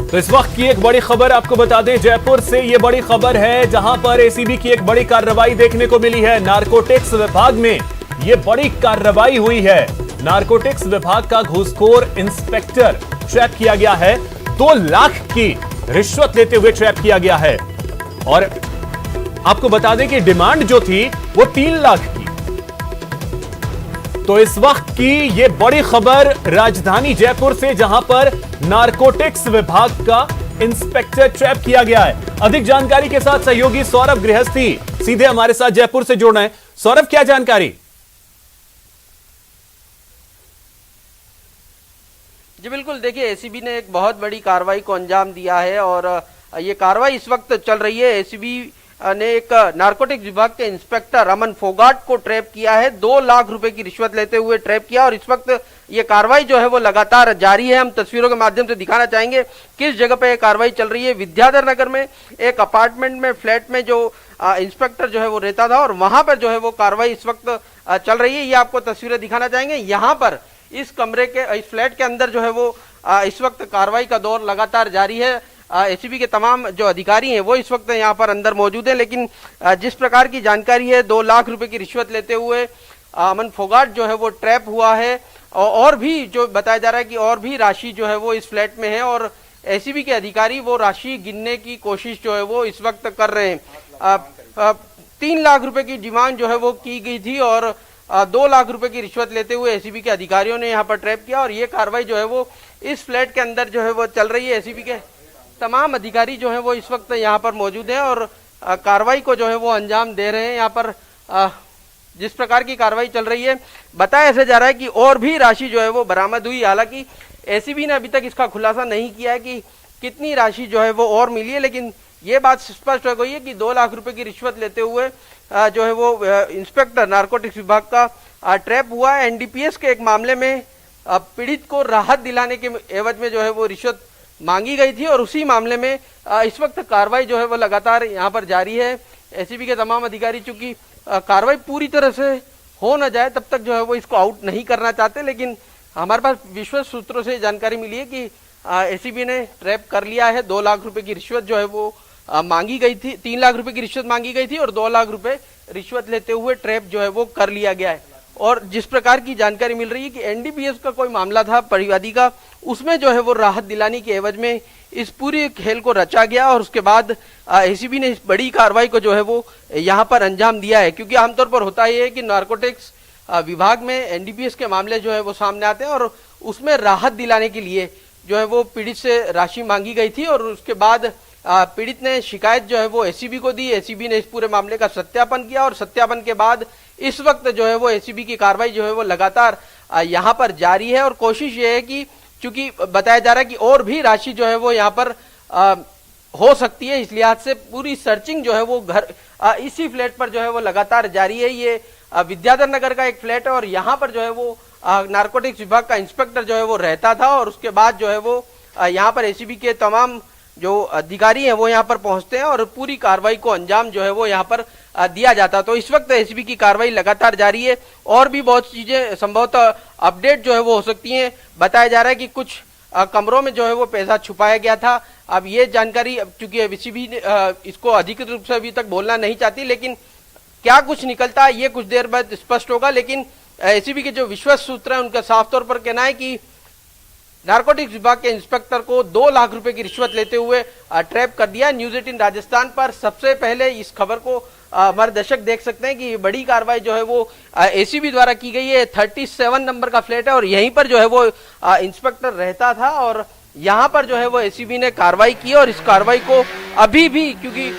तो इस वक्त की एक बड़ी खबर आपको बता दें, जयपुर से ये बड़ी खबर है जहां पर एसीबी की एक बड़ी कार्रवाई देखने को मिली है। नारकोटिक्स विभाग में ये बड़ी कार्रवाई हुई है। नारकोटिक्स विभाग का घूसखोर इंस्पेक्टर ट्रैप किया गया है। 2 लाख की रिश्वत लेते हुए ट्रैप किया गया है और आपको बता दें कि डिमांड जो थी वो 3 लाख की। तो इस वक्त की ये बड़ी खबर राजधानी जयपुर से, जहां पर नारकोटिक्स विभाग का इंस्पेक्टर ट्रैप किया गया है। अधिक जानकारी के साथ सहयोगी सौरभ गृहस्थी सीधे हमारे साथ जयपुर से जुड़ रहे हैं। सौरभ, क्या जानकारी? जी बिल्कुल, देखिए एसीबी ने एक बहुत बड़ी कार्रवाई को अंजाम दिया है और ये कार्रवाई इस वक्त चल रही है। एसीबी ने एक नारकोटिक्स विभाग के इंस्पेक्टर अमन फोगाट को ट्रैप किया है। 2 लाख रुपए की रिश्वत लेते हुए ट्रैप किया और इस वक्त ये कार्रवाई जो है वो लगातार जारी है। हम तस्वीरों के माध्यम से दिखाना चाहेंगे किस जगह पे ये कार्रवाई चल रही है। विद्याधर नगर में एक अपार्टमेंट में, फ्लैट में जो इंस्पेक्टर जो है वो रहता था और वहां पर जो है वो कार्रवाई इस वक्त चल रही है। ये आपको तस्वीरें दिखाना चाहेंगे। यहाँ पर इस कमरे के, इस फ्लैट के अंदर जो है वो इस वक्त कार्रवाई का दौर लगातार जारी है। एसीबी के तमाम जो अधिकारी हैं वो इस वक्त यहाँ पर अंदर मौजूद हैं, लेकिन जिस प्रकार की जानकारी है 2 लाख रुपए की रिश्वत लेते हुए अमन फोगाट जो है वो ट्रैप हुआ है और भी जो बताया जा रहा है कि और भी राशि जो है वो इस फ्लैट में है और एसीबी के अधिकारी वो राशि गिनने की कोशिश जो है वो इस वक्त कर रहे हैं। 3 लाख रुपए की डिमांड जो है वो की गई थी और 2 लाख रुपए की रिश्वत लेते हुए एसीबी के अधिकारियों ने यहाँ पर ट्रैप किया और ये कार्रवाई जो है वो इस फ्लैट के अंदर जो है वो चल रही है। एसीबी के तमाम अधिकारी जो है वो इस वक्त यहाँ पर मौजूद हैं और कार्रवाई को जो है वो अंजाम दे रहे हैं। यहाँ पर जिस प्रकार की कार्रवाई चल रही है, बताया ऐसे जा रहा है कि और भी राशि जो है वो बरामद हुई। हालांकि एसीबी ने अभी तक इसका खुलासा नहीं किया है कि कितनी राशि जो है वो और मिली है, लेकिन ये बात स्पष्ट हो गई है कि 2 लाख रुपए की रिश्वत लेते हुए जो है वो इंस्पेक्टर नारकोटिक्स विभाग का ट्रैप हुआ है। एनडीपीएस के एक मामले में पीड़ित को राहत दिलाने के एवज में जो है वो रिश्वत मांगी गई थी और उसी मामले में इस वक्त कार्रवाई जो है वो लगातार यहाँ पर जारी है। एसीबी के तमाम अधिकारी चूंकि कार्रवाई पूरी तरह से हो न जाए तब तक जो है वो इसको आउट नहीं करना चाहते, लेकिन हमारे पास विश्वस्त सूत्रों से जानकारी मिली है कि एसीबी ने ट्रैप कर लिया है। 2 लाख रुपए की रिश्वत जो है वो मांगी गई थी, 3 लाख रुपए की रिश्वत मांगी गई थी और 2 लाख रुपए रिश्वत लेते हुए ट्रैप जो है वो कर लिया गया है। और जिस प्रकार की जानकारी मिल रही है कि एनडीपीएस का कोई मामला था परिवादी का, उसमें जो है वो राहत दिलाने के एवज में इस पूरी खेल को रचा गया और उसके बाद एसीबी ने इस बड़ी कार्रवाई को जो है वो यहाँ पर अंजाम दिया है। क्योंकि आमतौर पर होता ही है कि नारकोटिक्स विभाग में एनडीपीएस के मामले जो है वो सामने आते हैं और उसमें राहत दिलाने के लिए जो है वो पीड़ित से राशि मांगी गई थी और उसके बाद पीड़ित ने शिकायत जो है वो एसीबी को दी। एसीबी ने इस पूरे मामले का सत्यापन किया और सत्यापन के बाद इस वक्त जो है वो एसीबी की कार्रवाई जो है वो लगातार यहाँ पर जारी है और कोशिश ये है कि चूंकि बताया जा रहा है कि और भी राशि जो है वो यहाँ पर हो सकती है, इस लिहाज से पूरी सर्चिंग जो है वो घर इसी फ्लैट पर जो है वो लगातार जारी है। ये विद्याधर नगर का एक फ्लैट है और यहाँ पर जो है वो नारकोटिक्स विभाग का इंस्पेक्टर जो है वो रहता था और उसके बाद जो है वो यहाँ पर एसीबी के तमाम जो अधिकारी हैं वो यहाँ पर पहुंचते हैं और पूरी कार्रवाई को अंजाम जो है वो यहाँ पर दिया जाता। तो इस वक्त एसीबी की कार्रवाई लगातार जारी है और भी बहुत चीजें संभवतः अपडेट जो है वो हो सकती हैं। बताया जा रहा है कि कुछ कमरों में जो है वो पैसा छुपाया गया था। अब ये जानकारी चूंकि एसीबी इसको अधिकृत रूप से अभी तक बोलना नहीं चाहती, लेकिन क्या कुछ निकलता है ये कुछ देर बाद स्पष्ट होगा। लेकिन एसीबी के जो विश्वस्त सूत्र है उनका साफ तौर पर कहना है कि नारकोटिक्स विभाग के इंस्पेक्टर को 2 लाख रुपए की रिश्वत लेते हुए ट्रैप कर दिया। न्यूज 18 राजस्थान पर सबसे पहले इस खबर को हमारे दर्शक देख सकते हैं कि ये बड़ी कार्रवाई जो है वो एसीबी द्वारा की गई है। 37 नंबर का फ्लैट है और यहीं पर जो है वो इंस्पेक्टर रहता था और यहाँ पर जो है वो एसीबी ने कार्रवाई की और इस कार्रवाई को अभी भी, क्योंकि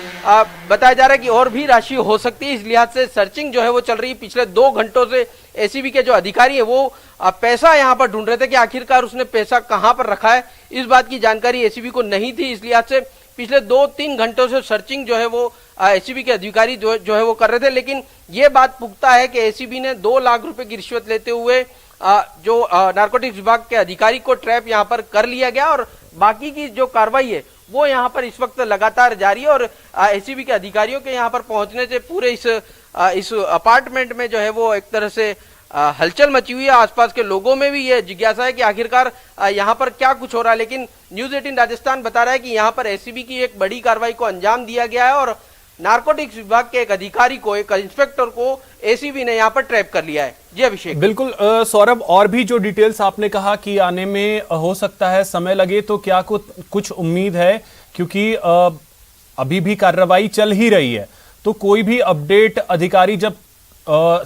बताया जा रहा है कि और भी राशि हो सकती है, इस लिहाज से सर्चिंग जो है वो चल रही है। पिछले 2 घंटों से एसीबी के जो अधिकारी है वो पैसा यहाँ पर ढूंढ रहे थे कि आखिरकार उसने पैसा कहाँ पर रखा है। इस बात की जानकारी एसीबी को नहीं थी, इस लिहाज से पिछले 2-3 घंटों से सर्चिंग जो है वो एसीबी के अधिकारी जो है वो कर रहे थे। लेकिन ये बात पुख्ता है कि एसीबी ने 2 लाख रुपए की रिश्वत लेते हुए जो नारकोटिक्स विभाग के अधिकारी को ट्रैप यहाँ पर कर लिया गया और बाकी की जो कार्रवाई है वो यहाँ पर इस वक्त लगातार जारी है। और एसीबी के अधिकारियों के यहाँ पर पहुंचने से पूरे इस अपार्टमेंट में जो है वो एक तरह से हलचल मची हुई है। आसपास के लोगों में भी ये जिज्ञासा है कि आखिरकार यहाँ पर क्या कुछ हो रहा है। लेकिन न्यूज 18 राजस्थान बता रहा है कि यहाँ पर एसीबी की एक बड़ी कार्रवाई को अंजाम दिया गया है और नारकोटिक्स विभाग के एक अधिकारी को, एक इंस्पेक्टर को एसीबी ने यहाँ पर ट्रैप कर लिया है। जी अभिषेक। बिल्कुल सौरभ, और भी जो डिटेल्स आपने कहा कि आने में हो सकता है समय लगे, तो क्या कुछ उम्मीद है? क्योंकि अभी भी कार्रवाई चल ही रही है, तो कोई भी अपडेट अधिकारी जब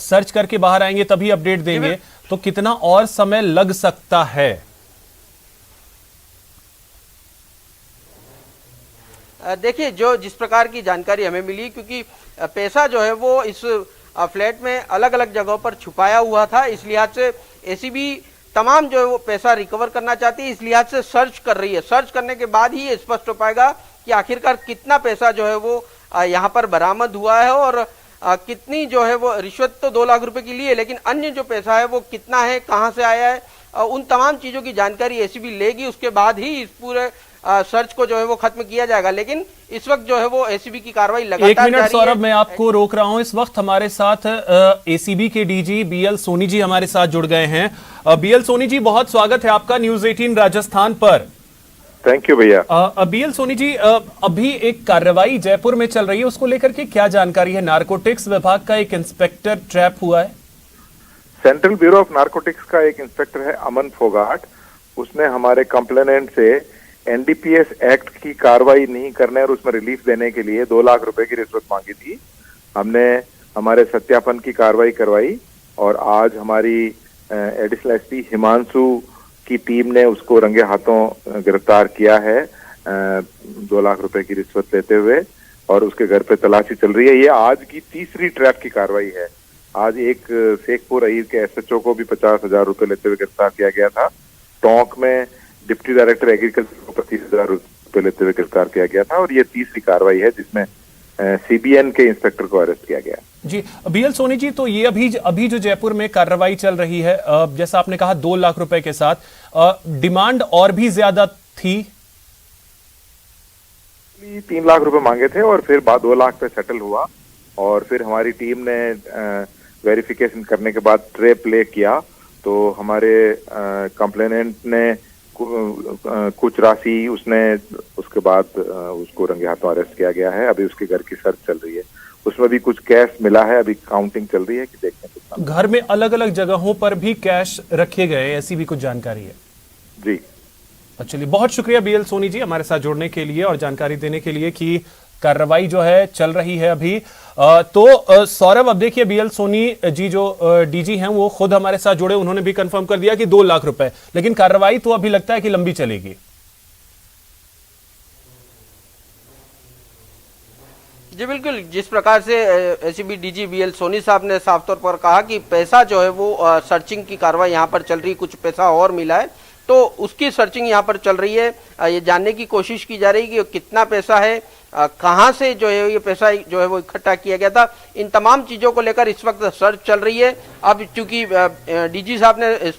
सर्च करके बाहर आएंगे तभी अपडेट देंगे, तो कितना और समय लग सकता है? देखिए, जो जिस प्रकार की जानकारी हमें मिली, क्योंकि पैसा जो है वो इस फ्लैट में अलग अलग जगहों पर छुपाया हुआ था, इस लिहाज से एसीबी तमाम जो है वो पैसा रिकवर करना चाहती है, इस लिहाज से सर्च कर रही है। सर्च करने के बाद ही ये स्पष्ट हो पाएगा कि आखिरकार कितना पैसा जो है वो यहाँ पर बरामद हुआ है और कितनी जो है वो रिश्वत तो 2 लाख रुपए की ली है, लेकिन अन्य जो पैसा है वो कितना है, कहां से आया है, उन तमाम चीजों की जानकारी एसीबी लेगी। उसके बाद ही इस पूरे सर्च को जो है वो खत्म किया जाएगा। लेकिन इस वक्त जो है वो एसीबी की कार्रवाई लगातार एक मिनट जारी सौरभ, है। मैं आपको रोक रहा हूं। इस वक्त हमारे साथ एसीबी के डीजी बीएल सोनी जी हमारे साथ जुड़ गए हैं। बीएल सोनी जी, बहुत स्वागत है आपका न्यूज 18 राजस्थान पर। थैंक यू भैया। बीएल सोनी जी, अभी एक कार्रवाई जयपुर में चल रही है, उसको लेकर के क्या जानकारी है? नारकोटिक्स विभाग का एक इंस्पेक्टर ट्रैप हुआ है। सेंट्रल ब्यूरो ऑफ नारकोटिक्स का एक इंस्पेक्टर है अमन फोगाट, उसने हमारे कंप्लेनेंट से एनडीपीएस एक्ट की कार्रवाई नहीं करने और उसमें रिलीफ देने के लिए 2 लाख रुपए की रिश्वत मांगी थी। हमने हमारे सत्यापन की कार्रवाई करवाई और आज हमारी एडिशनल एसपी हिमांशु की टीम ने उसको रंगे हाथों गिरफ्तार किया है 2 लाख रुपए की रिश्वत लेते हुए, और उसके घर पे तलाशी चल रही है। ये आज की तीसरी ट्रैप की कार्रवाई है। आज एक शेखपुर अहीर के एसएचओ को भी 50,000 रुपए लेते हुए गिरफ्तार किया गया था। टोंक में डिप्टी डायरेक्टर एग्रीकल्चर को 25,000 रुपए लेते हुए गिरफ्तार किया गया था, और ये तीसरी कार्रवाई है जिसमें सीबीएन के इंस्पेक्टर को अरेस्ट किया गया। जी बीएल सोनी जी, तो ये अभी जो जयपुर में कार्रवाई चल रही है, जैसा आपने कहा 2 लाख रुपए के साथ, डिमांड और भी ज्यादा थी? 3 लाख रुपए मांगे थे और फिर बाद 2 लाख पे सेटल हुआ, और फिर हमारी टीम ने वेरिफिकेशन करने के बाद ट्रेप प्ले किया, तो हमारे कंप्लेनेंट ने कुछ राशि उसके बाद उसको रंगे हाथों अरेस्ट किया गया है। अभी उसके घर की सर्च चल रही है, उसमें भी कुछ कैश मिला है, अभी काउंटिंग चल रही है कि देखने को। घर में अलग अलग जगहों पर भी कैश रखे गए, ऐसी भी कुछ जानकारी है? जी चलिए, बहुत शुक्रिया बीएल सोनी जी हमारे साथ जुड़ने के लिए और जानकारी देने के लिए कि कार्रवाई जो है चल रही है अभी। तो सौरभ, अब देखिए बीएल सोनी जी जो डीजी हैं वो खुद हमारे साथ जुड़े, उन्होंने भी कंफर्म कर दिया कि 2 लाख रुपए, लेकिन कार्रवाई तो अभी लगता है कि लंबी चलेगी। जी बिल्कुल, जिस प्रकार से एसीबी डीजी बीएल सोनी साहब ने साफ तौर पर कहा कि पैसा जो है वो सर्चिंग की कार्रवाई यहाँ पर चल रही, कुछ पैसा और मिला है तो उसकी सर्चिंग यहाँ पर चल रही है। ये जानने की कोशिश की जा रही है कि कितना पैसा है, कहां से जो है ये पैसा जो है वो इकट्ठा किया गया था। इन तमाम चीजों को लेकर इस वक्त सर्च चल रही है। अब चूंकि डीजी साहब ने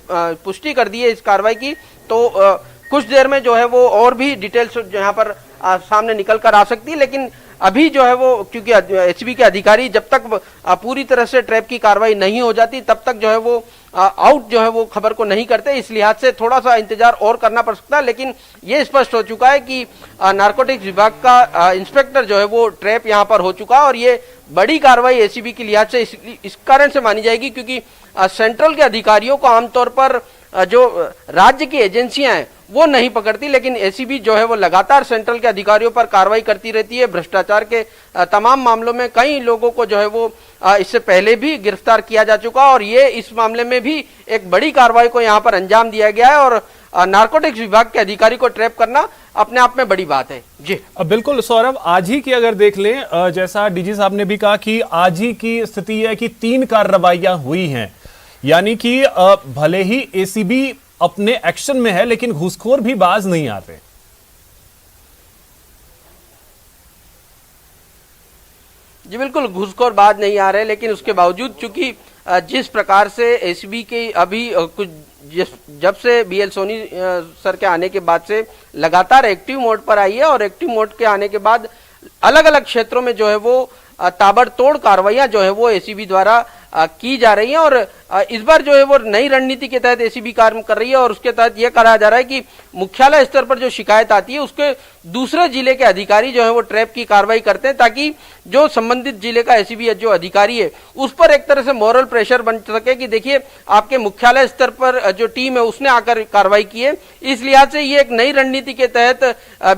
पुष्टि कर दी है इस कार्रवाई की, तो कुछ देर में जो है वो और भी डिटेल्स यहाँ पर सामने निकल कर आ सकती है। लेकिन अभी जो है वो क्योंकि एसीबी के अधिकारी जब तक पूरी तरह से ट्रैप की कार्रवाई नहीं हो जाती तब तक जो है वो आउट जो है वो खबर को नहीं करते, इस लिहाज से थोड़ा सा इंतजार और करना पड़ सकता है। लेकिन ये स्पष्ट हो चुका है कि नारकोटिक्स विभाग का इंस्पेक्टर जो है वो ट्रैप यहाँ पर हो चुका है, और ये बड़ी कार्रवाई एसीबी के लिहाज से इस कारण से मानी जाएगी क्योंकि सेंट्रल के अधिकारियों को आमतौर पर जो राज्य की एजेंसियां हैं वो नहीं पकड़ती, लेकिन एसीबी जो है वो लगातार सेंट्रल के अधिकारियों पर कार्रवाई करती रहती है। भ्रष्टाचार के तमाम मामलों में कई लोगों को जो है वो इससे पहले भी गिरफ्तार किया जा चुका, और ये इस मामले में भी एक बड़ी कार्रवाई को यहाँ पर अंजाम दिया गया है। और नारकोटिक्स विभाग के अधिकारी को ट्रैप करना अपने आप में बड़ी बात है। जी बिल्कुल सौरभ, आज ही की अगर देख लें, जैसा डीजी साहब ने भी कहा कि आज ही की स्थिति है कि 3 कार्रवाइयां हुई हैं, यानी कि भले ही एसीबी अपने एक्शन में है लेकिन घूसखोर भी बाज नहीं आते। जी बिल्कुल, घूसखोर बाज नहीं आ रहे, लेकिन उसके बावजूद चूंकि जिस प्रकार से एसीबी के अभी कुछ जब से बीएल सोनी सर के आने के बाद से लगातार एक्टिव मोड पर आई है, और एक्टिव मोड के आने के बाद अलग अलग क्षेत्रों में जो है वो ताबड़तोड़ कार्रवाइयां जो है वो एसीबी द्वारा की जा रही हैं। और इस बार जो है वो नई रणनीति के तहत एसीबी कार्य कर रही है और उसके तहत यह कहा जा रहा है कि मुख्यालय स्तर पर जो शिकायत आती है उसके दूसरे जिले के अधिकारी जो है वो ट्रैप की कार्रवाई करते हैं, ताकि जो संबंधित जिले का एसीबी जो अधिकारी है उस पर एक तरह से मॉरल प्रेशर बन सके कि देखिए आपके मुख्यालय स्तर पर जो टीम है उसने आकर कार्रवाई की है। इस लिहाज से ये एक नई रणनीति के तहत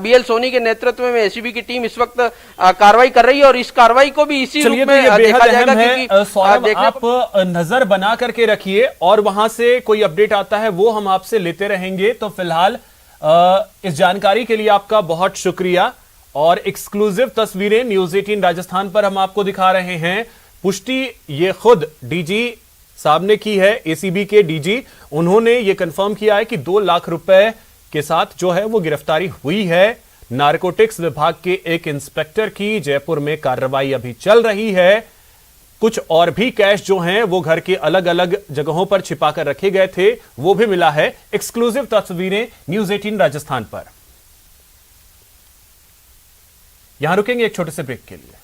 बीएल सोनी के नेतृत्व में एसीबी की टीम इस वक्त कार्रवाई कर रही है और इस कार्रवाई को भी इसी रूप में देखा जाएगा। क्योंकि सौरभ, आप नजर बना करके रखिए और वहां से कोई अपडेट आता है वो हम आपसे लेते रहेंगे। तो फिलहाल इस जानकारी के लिए आपका बहुत शुक्रिया और एक्सक्लूसिव तस्वीरें न्यूज़ 18 राजस्थान पर हम आपको दिखा रहे हैं। पुष्टि ये खुद डीजी साहब ने की है, एसीबी के डीजी, उन्होंने ये कंफर्म किया है कि 2 लाख रुपए के साथ जो है वो गिरफ्तारी हुई है नारकोटिक्स विभाग के एक इंस्पेक्टर की। जयपुर में कार्रवाई अभी चल रही है। कुछ और भी कैश जो हैं वो घर के अलग अलग जगहों पर छिपाकर रखे गए थे, वो भी मिला है। एक्सक्लूसिव तस्वीरें न्यूज़ 18 राजस्थान पर। यहां रुकेंगे एक छोटे से ब्रेक के लिए।